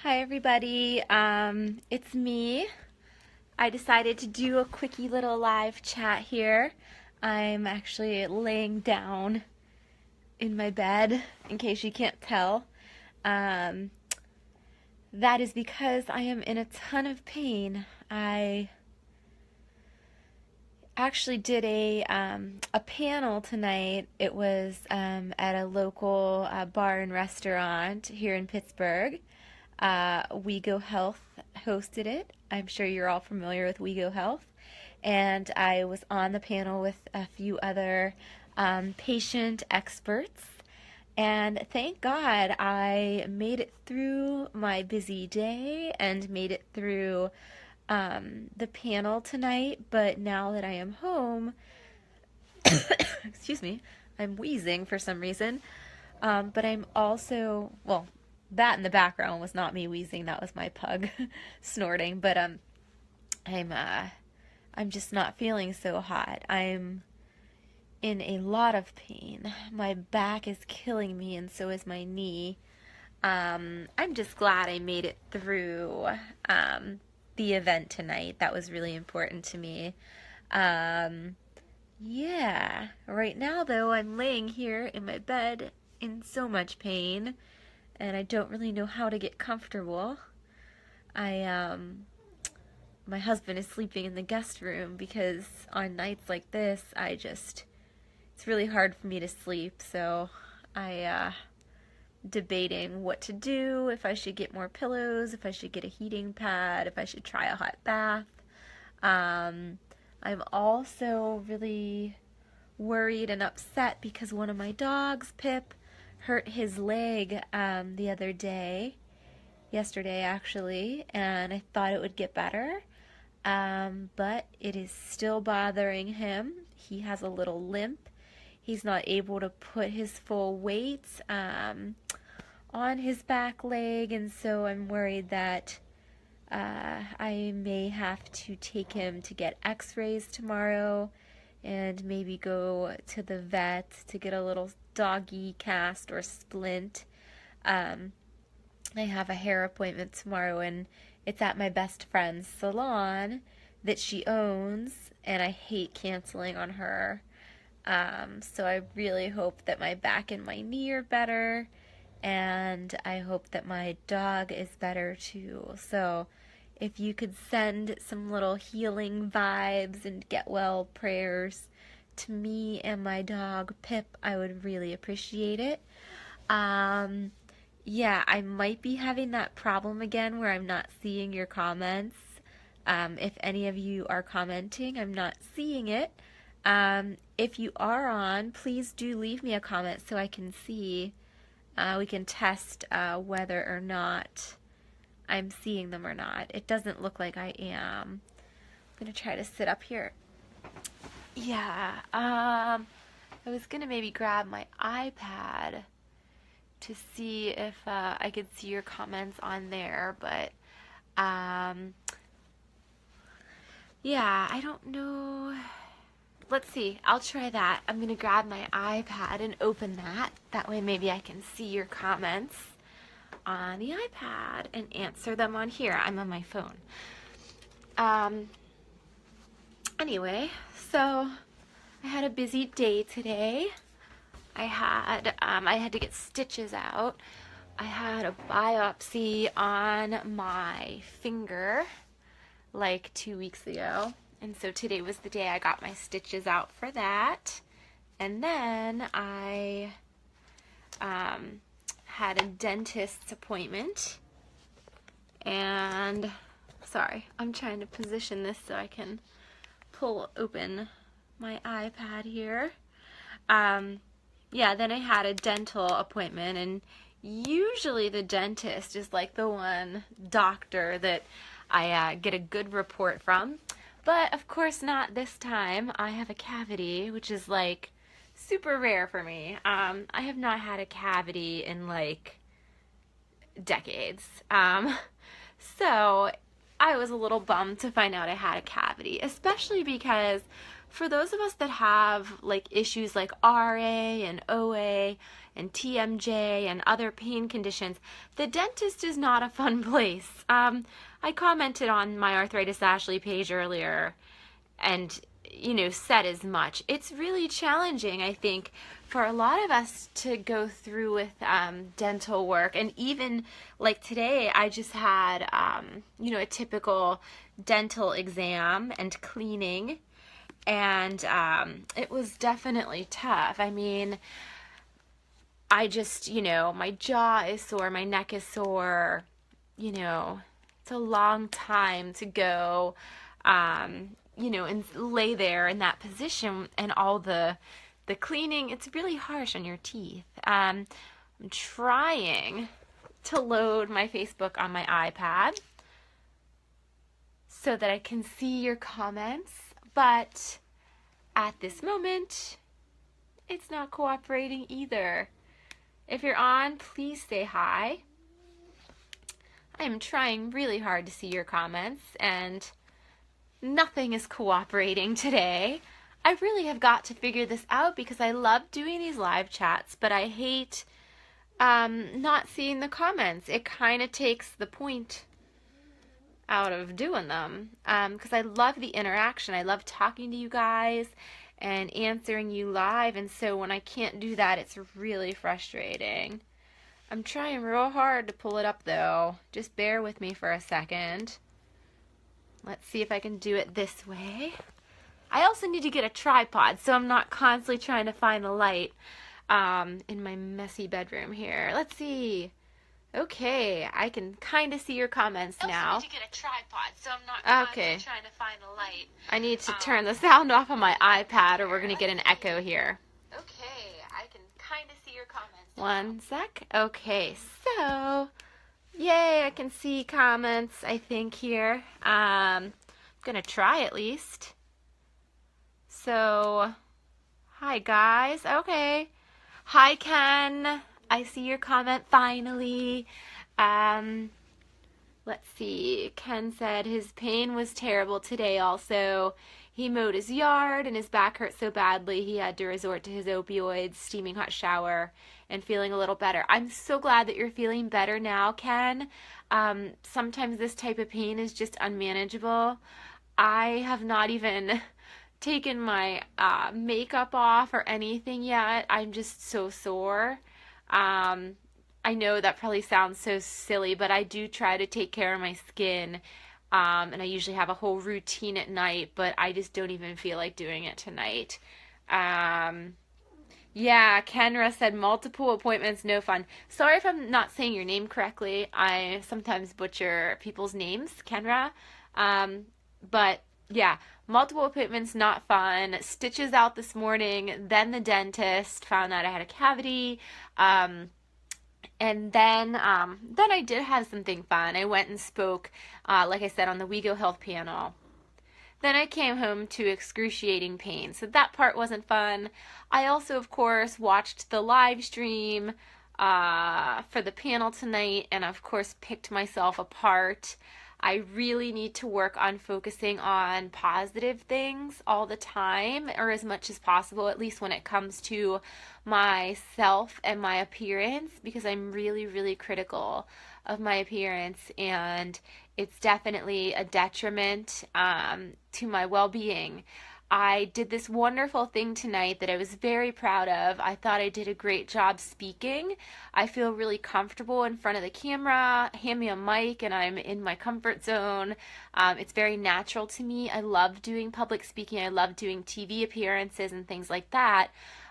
Hi everybody, it's me. I decided to do a quickie little live chat here. I'm actually laying down in my bed, in case you can't tell. Um, that is because I am in a ton of pain. I actually did a panel tonight. It was at a local bar and restaurant here in Pittsburgh. WeGo Health hosted it. I'm sure you're all familiar with WeGo Health. And I was on the panel with a few other patient experts. And thank God I made it through my busy day and made it through the panel tonight. But now that I am home, excuse me, I'm wheezing for some reason. But I'm also, well, that in the background was not me wheezing, that was my pug snorting. But I'm just not feeling so hot. I'm in a lot of pain. My back is killing me, and so is my knee. I'm just glad I made it through the event tonight. That was really important to me. Yeah, right now though, I'm laying here in my bed in so much pain, and I don't really know how to get comfortable. My husband is sleeping in the guest room because on nights like this, it's really hard for me to sleep, so debating what to do, if I should get more pillows, if I should get a heating pad, if I should try a hot bath. I'm also really worried and upset because one of my dogs, Pip, hurt his leg the other day, yesterday actually, and I thought it would get better, but it is still bothering him. He has a little limp. He's not able to put his full weight on his back leg, and so I'm worried that I may have to take him to get x-rays tomorrow and maybe go to the vet to get a little doggy cast or splint. I have a hair appointment tomorrow, and it's at my best friend's salon that she owns, and I hate canceling on her. So I really hope that my back and my knee are better, and I hope that my dog is better too. So if you could send some little healing vibes and get well prayers to me and my dog Pip, I would really appreciate it. Yeah, I might be having that problem again where I'm not seeing your comments. If any of you are commenting, I'm not seeing it. If you are on, please do leave me a comment so I can see. We can test whether or not I'm seeing them or not. It doesn't look like I am. I'm going to try to sit up here. Yeah, I was going to maybe grab my iPad to see if I could see your comments on there, but yeah, I don't know. Let's see, I'll try that. I'm going to grab my iPad and open that. That way maybe I can see your comments on the iPad and answer them on here. I'm on my phone. Anyway, so I had a busy day today. I had to get stitches out. I had a biopsy on my finger like 2 weeks ago. And so today was the day I got my stitches out for that. And then I had a dentist's appointment. And, sorry, I'm trying to position this so I can pull open my iPad here. Yeah, then I had a dental appointment, and usually the dentist is like the one doctor that I get a good report from. But of course not this time. I have a cavity, which is like super rare for me. I have not had a cavity in like decades. So I was a little bummed to find out I had a cavity, especially because for those of us that have like issues like RA and OA, and TMJ and other pain conditions, the dentist is not a fun place. I commented on my Arthritis Ashley page earlier and, said as much. It's really challenging, I think, for a lot of us to go through with dental work. And even like today, I just had, a typical dental exam and cleaning. And it was definitely tough. I mean, I just, my jaw is sore, my neck is sore, it's a long time to go, and lay there in that position and all the cleaning. It's really harsh on your teeth. I'm trying to load my Facebook on my iPad so that I can see your comments, but at this moment, it's not cooperating either. If you're on, please say hi. I'm trying really hard to see your comments, and nothing is cooperating today. I really have got to figure this out because I love doing these live chats, but I hate not seeing the comments. It kind of takes the point out of doing them because I love the interaction. I love talking to you guys and answering you live, and so when I can't do that, it's really frustrating. I'm trying real hard to pull it up though. Just bear with me for a second. Let's see if I can do it this way. I also need to get a tripod so I'm not constantly trying to find the light in my messy bedroom here. Let's see. Okay, I can kind of see your comments now. I also need to get a tripod so I'm not constantly trying to find the light. I need to turn the sound off on my iPad or we're going to get an echo here. Okay, I can kind of see your comments now. One sec. Okay, so, yay, I can see comments, I think, here. I'm going to try at least. So, hi guys. Okay. Hi Ken. I see your comment finally. Let's see. Ken said his pain was terrible today also. He mowed his yard and his back hurt so badly he had to resort to his opioids, steaming hot shower, and feeling a little better. I'm so glad that you're feeling better now, Ken. Sometimes this type of pain is just unmanageable. I have not even taken my makeup off or anything yet. I'm just so sore. I know that probably sounds so silly, but I do try to take care of my skin, and I usually have a whole routine at night, but I just don't even feel like doing it tonight. Yeah, Kenra said multiple appointments, no fun. Sorry if I'm not saying your name correctly. I sometimes butcher people's names, Kenra. But yeah, multiple appointments, not fun. Stitches out this morning, then the dentist found out I had a cavity. And then I did have something fun. I went and spoke, like I said, on the We Go Health panel. Then I came home to excruciating pain. So that part wasn't fun. I also, of course, watched the live stream for the panel tonight and, of course, picked myself apart. I really need to work on focusing on positive things all the time, or as much as possible, at least when it comes to myself and my appearance, because I'm really, really critical of my appearance, and it's definitely a detriment to my well-being. I did this wonderful thing tonight that I was very proud of. I thought I did a great job speaking. I feel really comfortable in front of the camera. Hand me a mic and I'm in my comfort zone. It's very natural to me. I love doing public speaking. I love doing TV appearances and things like that.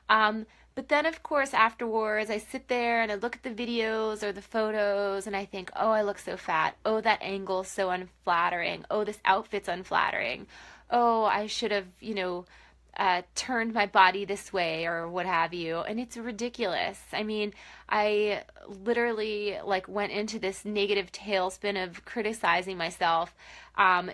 But then, of course, afterwards, I sit there and I look at the videos or the photos and I think, oh, I look so fat. Oh, that angle's so unflattering. Oh, this outfit's unflattering. Oh, I should have, turned my body this way or what have you. And it's ridiculous. I mean, I literally went into this negative tailspin of criticizing myself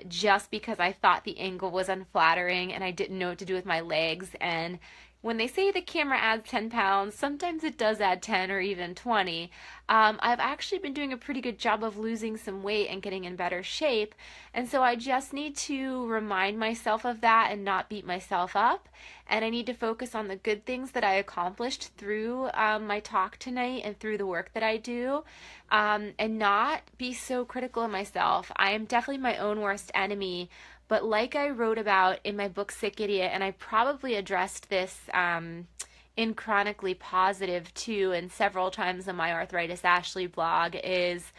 just because I thought the angle was unflattering and I didn't know what to do with my legs. And when they say the camera adds 10 pounds, sometimes it does add 10 or even 20. I've actually been doing a pretty good job of losing some weight and getting in better shape. And so I just need to remind myself of that and not beat myself up. And I need to focus on the good things that I accomplished through my talk tonight and through the work that I do, and not be so critical of myself. I am definitely my own worst enemy. But like I wrote about in my book, Sick Idiot, and I probably addressed this in Chronically Positive too, and several times on my Arthritis Ashley blog, is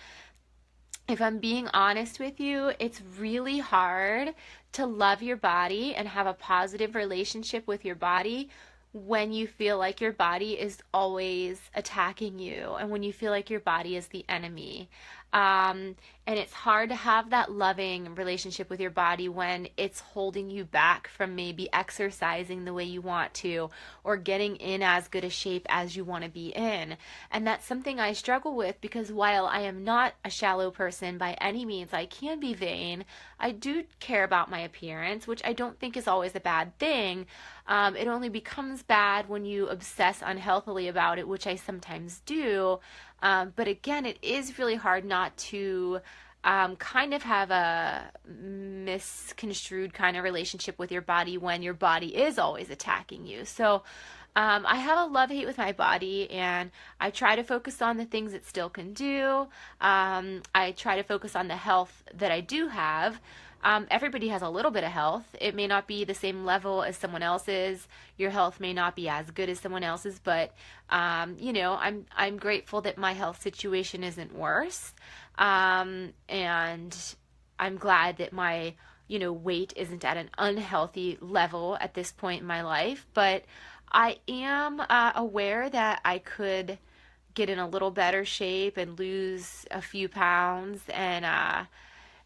if I'm being honest with you, it's really hard to love your body and have a positive relationship with your body when you feel like your body is always attacking you and when you feel like your body is the enemy. And it's hard to have that loving relationship with your body when it's holding you back from maybe exercising the way you want to or getting in as good a shape as you want to be in. And that's something I struggle with because while I am not a shallow person by any means, I can be vain. I do care about my appearance, which I don't think is always a bad thing. It only becomes bad when you obsess unhealthily about it, which I sometimes do. But again, it is really hard not to kind of have a misconstrued kind of relationship with your body when your body is always attacking you. So I have a love-hate with my body, and I try to focus on the things it still can do. I try to focus on the health that I do have. Everybody has a little bit of health. It may not be the same level as someone else's. Your health may not be as good as someone else's, but I'm grateful that my health situation isn't worse. And I'm glad that my weight isn't at an unhealthy level at this point in my life. But I am aware that I could get in a little better shape and lose a few pounds and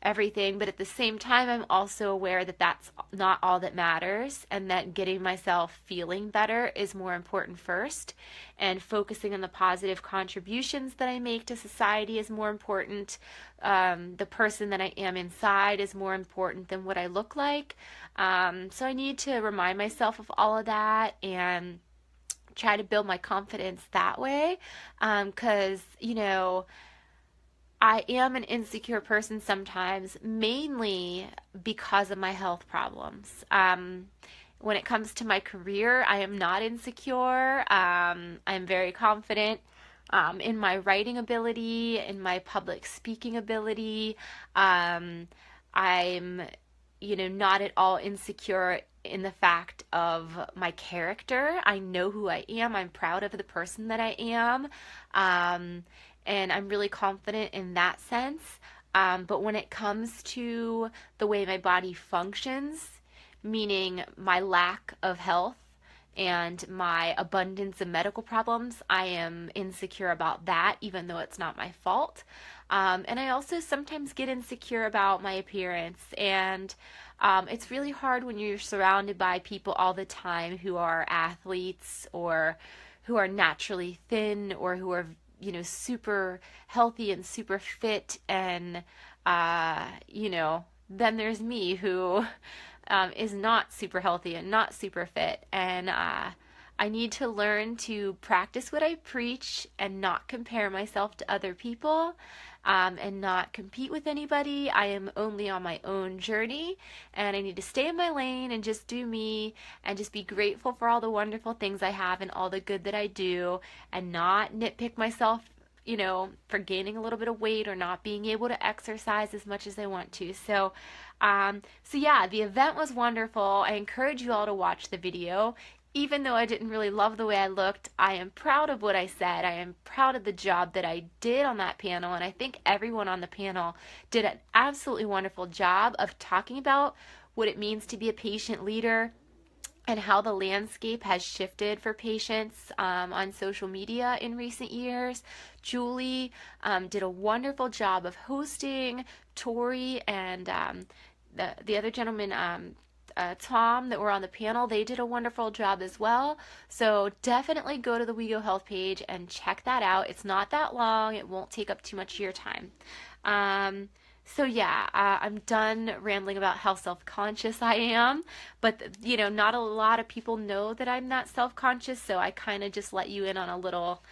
everything, but at the same time I'm also aware that that's not all that matters, and that getting myself feeling better is more important first, and focusing on the positive contributions that I make to society is more important. The person that I am inside is more important than what I look like. So I need to remind myself of all of that and try to build my confidence that way, because I am an insecure person sometimes, mainly because of my health problems. When it comes to my career, I am not insecure. I'm very confident in my writing ability, in my public speaking ability. I'm, not at all insecure in the fact of my character. I know who I am. I'm proud of the person that I am. And I'm really confident in that sense. But when it comes to the way my body functions, meaning my lack of health and my abundance of medical problems, I am insecure about that, even though it's not my fault. And I also sometimes get insecure about my appearance. And it's really hard when you're surrounded by people all the time who are athletes or who are naturally thin or who are super healthy and super fit, and then there's me who is not super healthy and not super fit, and I need to learn to practice what I preach and not compare myself to other people, and not compete with anybody. I am only on my own journey, and I need to stay in my lane and just do me and just be grateful for all the wonderful things I have and all the good that I do, and not nitpick myself, for gaining a little bit of weight or not being able to exercise as much as I want to. So yeah, the event was wonderful. I encourage you all to watch the video. Even though I didn't really love the way I looked, I am proud of what I said. I am proud of the job that I did on that panel, and I think everyone on the panel did an absolutely wonderful job of talking about what it means to be a patient leader and how the landscape has shifted for patients on social media in recent years. Julie did a wonderful job of hosting. Tori and the other gentleman, Tom, that were on the panel, they did a wonderful job as well. So definitely go to the WeGo Health page and check that out. It's not that long. It won't take up too much of your time. So yeah, I'm done rambling about how self-conscious I am, but not a lot of people know that I'm that self-conscious, so I kind of just let you in on a little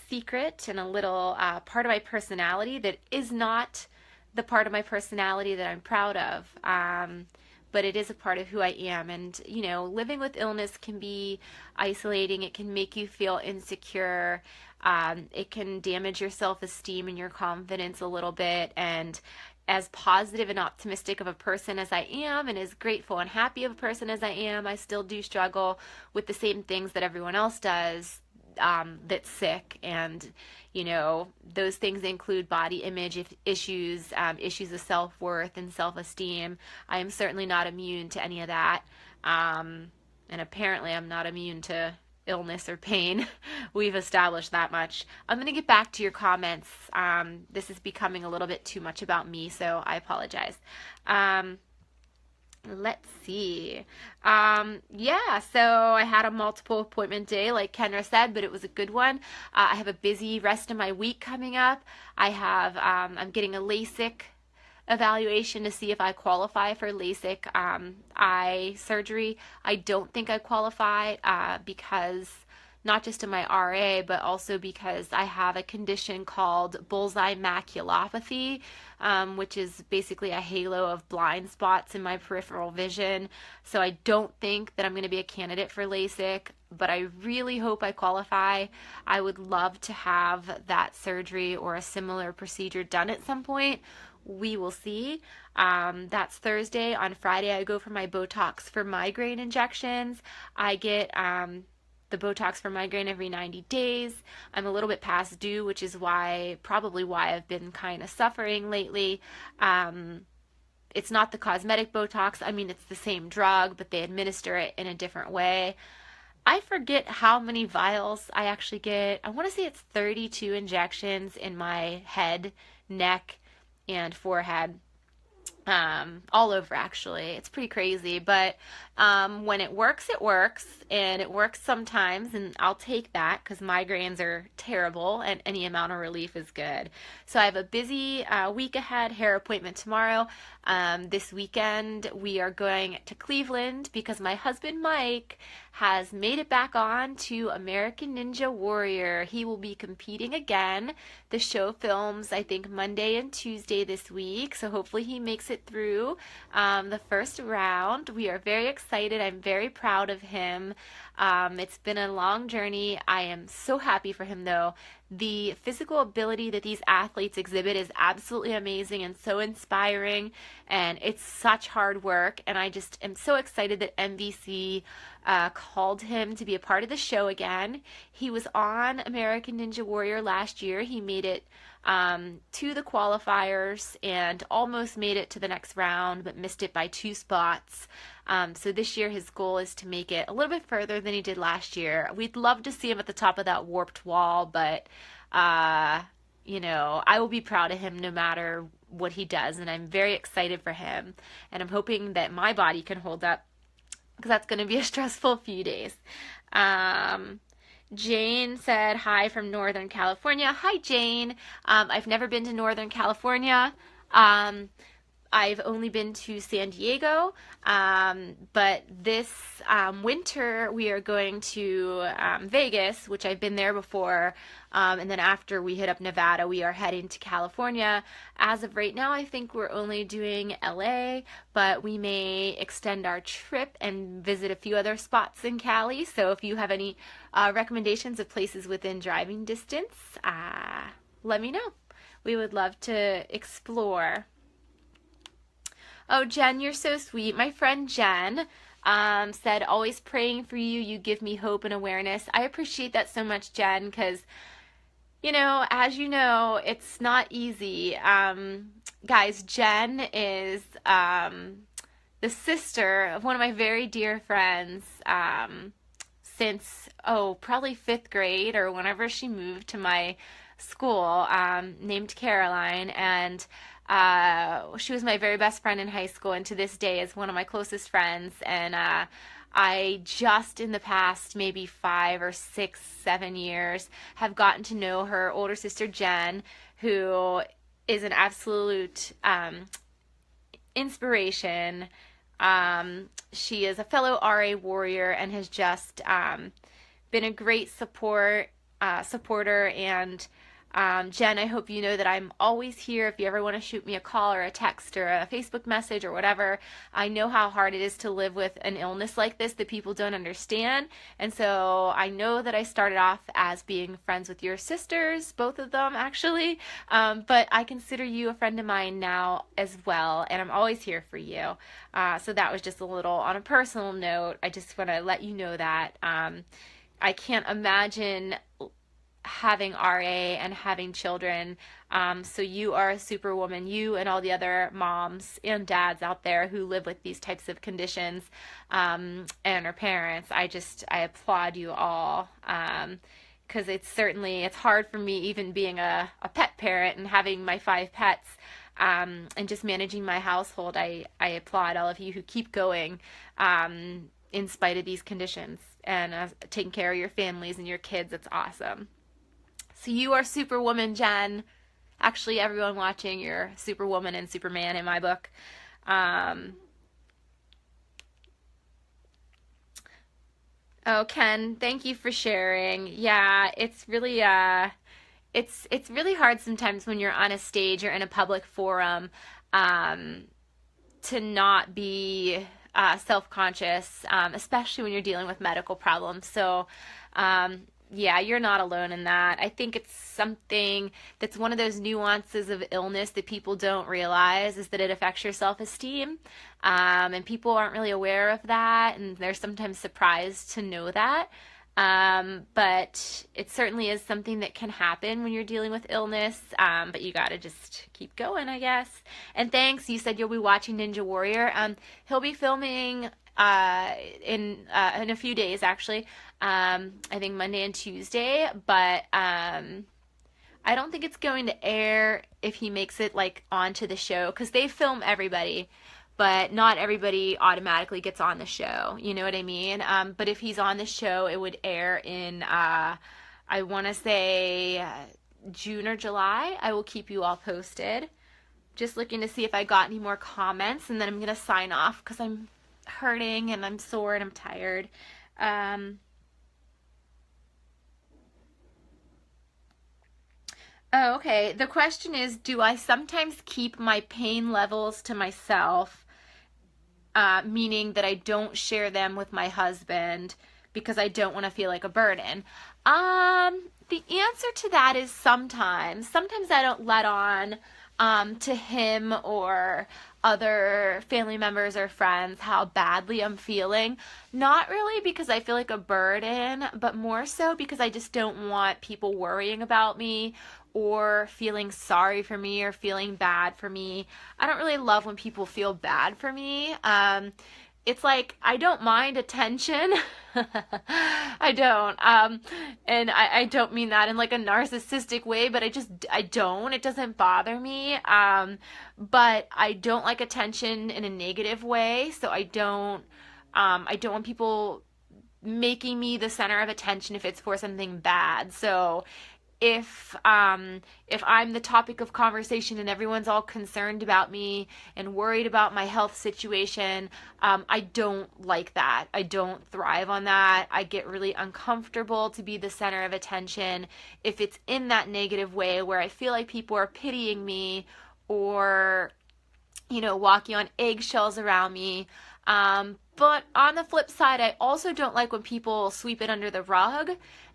secret and a little part of my personality that is not the part of my personality that I'm proud of. But it is a part of who I am. And, living with illness can be isolating. It can make you feel insecure. It can damage your self esteem and your confidence a little bit. And as positive and optimistic of a person as I am, and as grateful and happy of a person as I am, I still do struggle with the same things that everyone else does, that's sick. And those things include body image issues, issues of self-worth and self-esteem. I am certainly not immune to any of that, and apparently I'm not immune to illness or pain. We've established that much. I'm going to get back to your comments. This is becoming a little bit too much about me, so I apologize. Let's see. Yeah, so I had a multiple appointment day, like Kendra said, but it was a good one. I have a busy rest of my week coming up. I'm getting a LASIK evaluation to see if I qualify for LASIK eye surgery. I don't think I qualify because not just in my RA, but also because I have a condition called bullseye maculopathy, which is basically a halo of blind spots in my peripheral vision. So I don't think that I'm going to be a candidate for LASIK, but I really hope I qualify. I would love to have that surgery or a similar procedure done at some point. We will see. That's Thursday. On Friday, I go for my Botox for migraine injections. I get the Botox for migraine every 90 days. I'm a little bit past due, which is probably why I've been kind of suffering lately. It's not the cosmetic Botox. I mean, it's the same drug, but they administer it in a different way. I forget how many vials I actually get. I want to say it's 32 injections in my head, neck, and forehead. All over actually. It's pretty crazy, but when it works, and it works sometimes, and I'll take that because migraines are terrible and any amount of relief is good. So I have a busy week ahead, hair appointment tomorrow. This weekend we are going to Cleveland because my husband Mike has made it back on to American Ninja Warrior. He will be competing again. The show films, I think, Monday and Tuesday this week, so hopefully he makes it through the first round. We are very excited. I'm very proud of him. It's been a long journey. I am so happy for him, though. The physical ability that these athletes exhibit is absolutely amazing and so inspiring, and it's such hard work, and I just am so excited that NBC called him to be a part of the show again. He was on American Ninja Warrior last year. He made it to the qualifiers and almost made it to the next round, but missed it by 2 spots. So this year his goal is to make it a little bit further than he did last year. We'd love to see him at the top of that warped wall, but I will be proud of him no matter what he does, and I'm very excited for him, and I'm hoping that my body can hold up because that's going to be a stressful few days. Jane said hi from Northern California. Hi, Jane. I've never been to Northern California. I've only been to San Diego, but this winter we are going to Vegas, which I've been there before, and then after we hit up Nevada, we are heading to California. As of right now, I think we're only doing LA, but we may extend our trip and visit a few other spots in Cali, so if you have any recommendations of places within driving distance, let me know. We would love to explore. Oh, Jen, you're so sweet. My friend Jen said, always praying for you. You give me hope and awareness. I appreciate that so much, Jen, because, as you know, it's not easy. Guys, Jen is the sister of one of my very dear friends since, probably 5th grade or whenever she moved to my school, named Caroline, and she was my very best friend in high school, and to this day is one of my closest friends. And I just in the past maybe 5 or 6, 7 years have gotten to know her older sister Jen, who is an absolute inspiration. She is a fellow RA warrior and has just been a great supporter. And Jen, I hope you know that I'm always here if you ever want to shoot me a call or a text or a Facebook message or whatever. I know how hard it is to live with an illness like this that people don't understand. And so I know that I started off as being friends with your sisters, both of them actually, but I consider you a friend of mine now as well, and I'm always here for you. So that was just a little on a personal note. I just want to let you know that. I can't imagine having RA and having children. So you are a superwoman, you and all the other moms and dads out there who live with these types of conditions, and are parents. I applaud you all. Because it's hard for me even being a pet parent and having my 5 pets, and just managing my household. I applaud all of you who keep going, in spite of these conditions, and taking care of your families and your kids. It's awesome. So you are Superwoman, Jen. Actually, everyone watching, you're Superwoman and Superman in my book. Oh, Ken, thank you for sharing. Yeah, it's really it's really hard sometimes when you're on a stage or in a public forum, to not be self-conscious, especially when you're dealing with medical problems. So, yeah, you're not alone in that. I think it's something that's one of those nuances of illness that people don't realize, is that it affects your self-esteem. And people aren't really aware of that, and they're sometimes surprised to know that. But it certainly is something that can happen when you're dealing with illness. But you gotta just keep going, I guess. And thanks, you said you'll be watching Ninja Warrior. He'll be filming in a few days, actually. I think Monday and Tuesday, but I don't think it's going to air if he makes it like onto the show, because they film everybody, but not everybody automatically gets on the show. You know what I mean? But if he's on the show, it would air in I want to say June or July. I will keep you all posted. Just looking to see if I got any more comments, and then I'm gonna sign off because I'm hurting and I'm sore and I'm tired. Oh, okay. The question is, do I sometimes keep my pain levels to myself, meaning that I don't share them with my husband because I don't want to feel like a burden? The answer to that is sometimes. Sometimes I don't let on to him or other family members or friends how badly I'm feeling. Not really because I feel like a burden, but more so because I just don't want people worrying about me or feeling sorry for me or feeling bad for me. I don't really love when people feel bad for me. It's like, I don't mind attention. I don't. And I don't mean that in like a narcissistic way, but I don't. It doesn't bother me. But I don't like attention in a negative way. So I don't want people making me the center of attention if it's for something bad. So if I'm the topic of conversation and everyone's all concerned about me and worried about my health situation, I don't like that. I don't thrive on that. I get really uncomfortable to be the center of attention if it's in that negative way where I feel like people are pitying me or, walking on eggshells around me. But on the flip side, I also don't like when people sweep it under the rug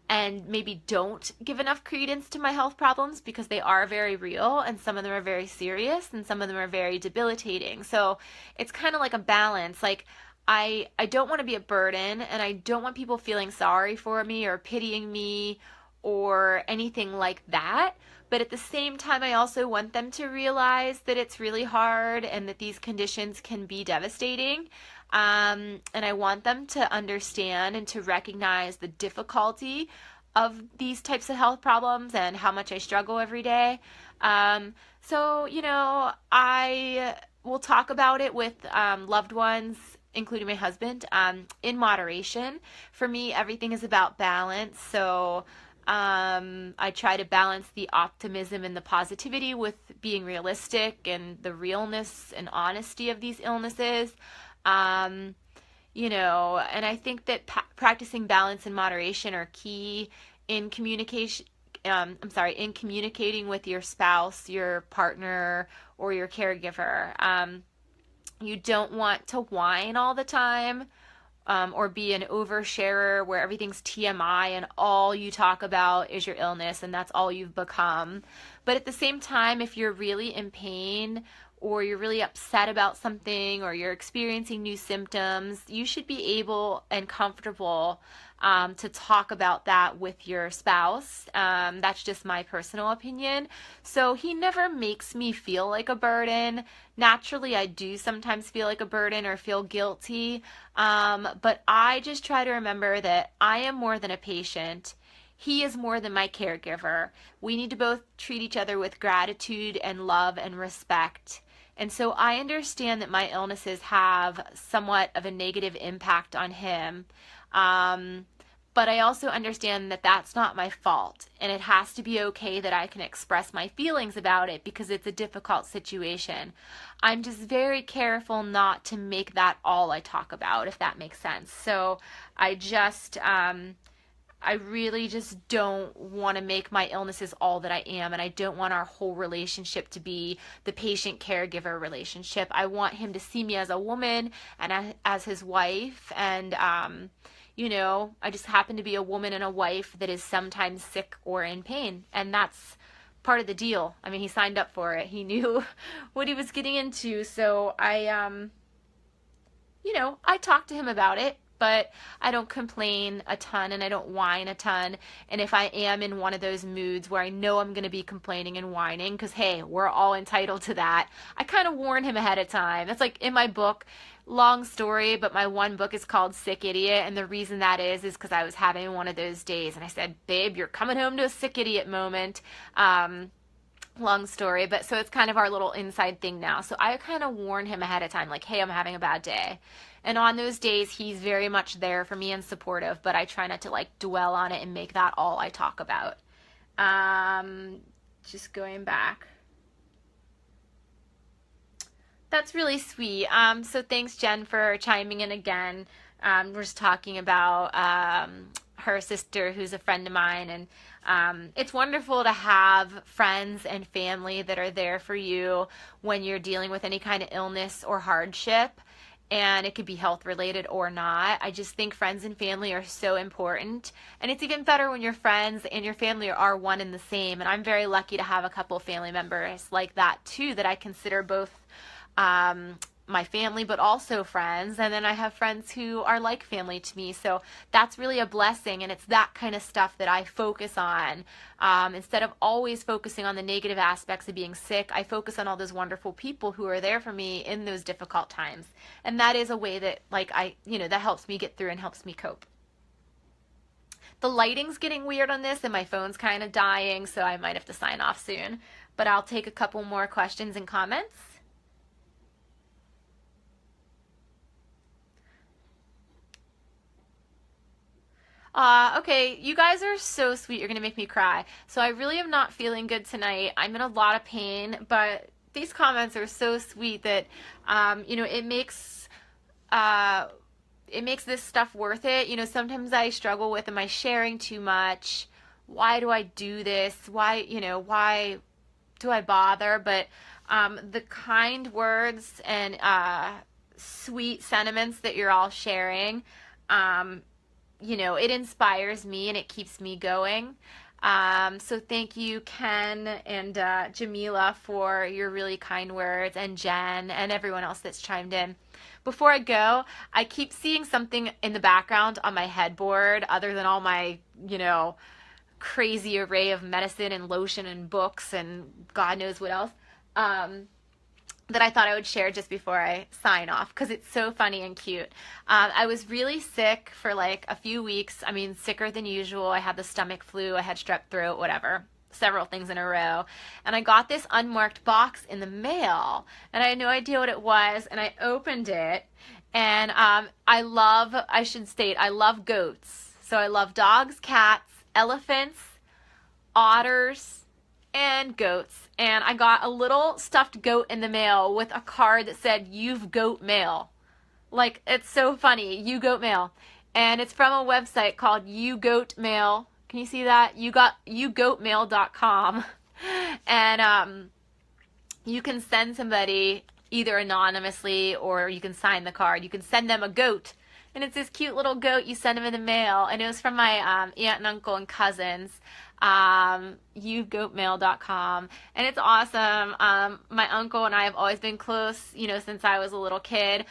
and maybe don't give enough credence to my health problems, because they are very real, and some of them are very serious, and some of them are very debilitating. So it's kind of like a balance. Like, I don't want to be a burden, and I don't want people feeling sorry for me or pitying me or anything like that. But at the same time, I also want them to realize that it's really hard and that these conditions can be devastating. And I want them to understand and to recognize the difficulty of these types of health problems and how much I struggle every day. So, I will talk about it with loved ones, including my husband, in moderation. For me, everything is about balance. So I try to balance the optimism and the positivity with being realistic and the realness and honesty of these illnesses. Um, and I think that practicing balance and moderation are key in communication. In communicating with your spouse, your partner, or your caregiver. You don't want to whine all the time, or be an oversharer where everything's TMI and all you talk about is your illness and that's all you've become. But at the same time, if you're really in pain or you're really upset about something or you're experiencing new symptoms, you should be able and comfortable to talk about that with your spouse. That's just my personal opinion. So he never makes me feel like a burden. Naturally, I do sometimes feel like a burden or feel guilty, but I just try to remember that I am more than a patient. He is more than my caregiver. We need to both treat each other with gratitude and love and respect. And so I understand that my illnesses have somewhat of a negative impact on him. But I also understand that that's not my fault, and it has to be okay that I can express my feelings about it because it's a difficult situation. I'm just very careful not to make that all I talk about, if that makes sense. So I really just don't want to make my illnesses all that I am, and I don't want our whole relationship to be the patient-caregiver relationship. I want him to see me as a woman and as his wife, and I just happen to be a woman and a wife that is sometimes sick or in pain, and that's part of the deal. I mean, he signed up for it. He knew what he was getting into, so I talked to him about it, but I don't complain a ton and I don't whine a ton. And if I am in one of those moods where I know I'm going to be complaining and whining, because hey, we're all entitled to that, I kind of warn him ahead of time. That's like in my book, long story, but my one book is called Sick Idiot, and the reason that is because I was having one of those days and I said, babe, you're coming home to a sick idiot moment. Long story, but so it's kind of our little inside thing now. So I kind of warn him ahead of time, like, hey, I'm having a bad day. And on those days, he's very much there for me and supportive, but I try not to like dwell on it and make that all I talk about. Just going back. That's really sweet. So thanks, Jen, for chiming in again. We're just talking about her sister, who's a friend of mine, and it's wonderful to have friends and family that are there for you when you're dealing with any kind of illness or hardship, and it could be health related or not. I just think friends and family are so important, and it's even better when your friends and your family are one and the same, and I'm very lucky to have a couple of family members like that too, that I consider both my family, but also friends. And then I have friends who are like family to me. So that's really a blessing. And it's that kind of stuff that I focus on. Instead of always focusing on the negative aspects of being sick, I focus on all those wonderful people who are there for me in those difficult times. And that is a way that that helps me get through and helps me cope. The lighting's getting weird on this and my phone's kind of dying, so I might have to sign off soon. But I'll take a couple more questions and comments. Okay, you guys are so sweet. You're gonna make me cry. So I really am not feeling good tonight. I'm in a lot of pain, but these comments are so sweet that, it makes this stuff worth it. Sometimes I struggle with, am I sharing too much? Why do I do this? Why do I bother? But the kind words and sweet sentiments that you're all sharing, it inspires me and it keeps me going. So thank you, Ken and Jamila, for your really kind words, and Jen and everyone else that's chimed in. Before I go, I keep seeing something in the background on my headboard other than all my, crazy array of medicine and lotion and books and God knows what else. That I thought I would share just before I sign off because it's so funny and cute. I was really sick for like a few weeks. I mean, sicker than usual. I had the stomach flu, I had strep throat, whatever. Several things in a row. And I got this unmarked box in the mail and I had no idea what it was, and I opened it, and I love goats. So I love dogs, cats, elephants, otters, and goats. And I got a little stuffed goat in the mail with a card that said, "You've goat mail." Like, it's so funny. You Goat Mail. And it's from a website called You Goat Mail. Can you see that? YouGoatMail.com. And you can send somebody either anonymously or you can sign the card. You can send them a goat. And it's this cute little goat. You send them in the mail. And it was from my aunt and uncle and cousins. YouGoatMail.com. And it's awesome. My uncle and I have always been close, since I was a little kid.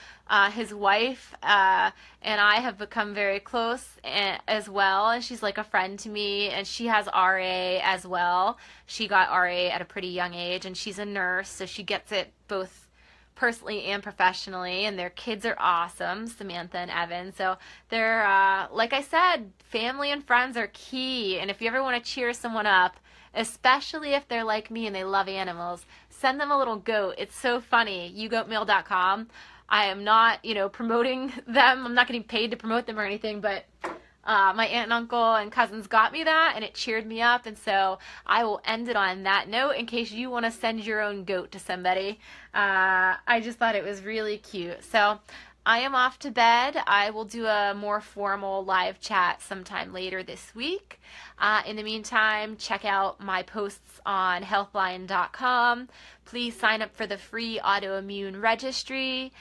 His wife and I have become very close as well, and she's like a friend to me, and she has RA as well. She got RA at a pretty young age, and she's a nurse, so she gets it both personally and professionally, and their kids are awesome, Samantha and Evan. So they're, like I said, family and friends are key, and if you ever want to cheer someone up, especially if they're like me and they love animals, send them a little goat. It's so funny. YouGoatMail.com. I am not, promoting them. I'm not getting paid to promote them or anything, but my aunt and uncle and cousins got me that, and it cheered me up, and so I will end it on that note in case you want to send your own goat to somebody. I just thought it was really cute. So I am off to bed. I will do a more formal live chat sometime later this week. In the meantime, check out my posts on healthline.com. Please sign up for the free autoimmune registry.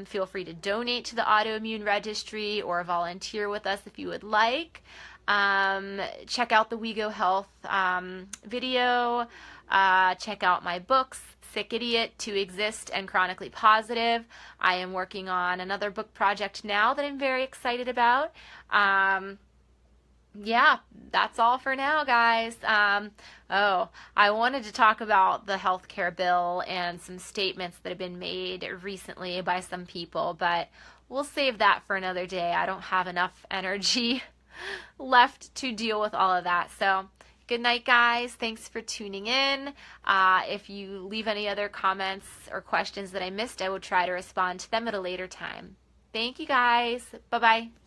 Feel free to donate to the autoimmune registry or volunteer with us if you would like. Check out the We Go Health video. Check out my books, Sick Idiot, To Exist, and Chronically Positive. I am working on another book project now that I'm very excited about. Yeah, that's all for now, guys. I wanted to talk about the healthcare bill and some statements that have been made recently by some people, but we'll save that for another day. I don't have enough energy left to deal with all of that. So, good night, guys. Thanks for tuning in. If you leave any other comments or questions that I missed, I will try to respond to them at a later time. Thank you, guys. Bye-bye.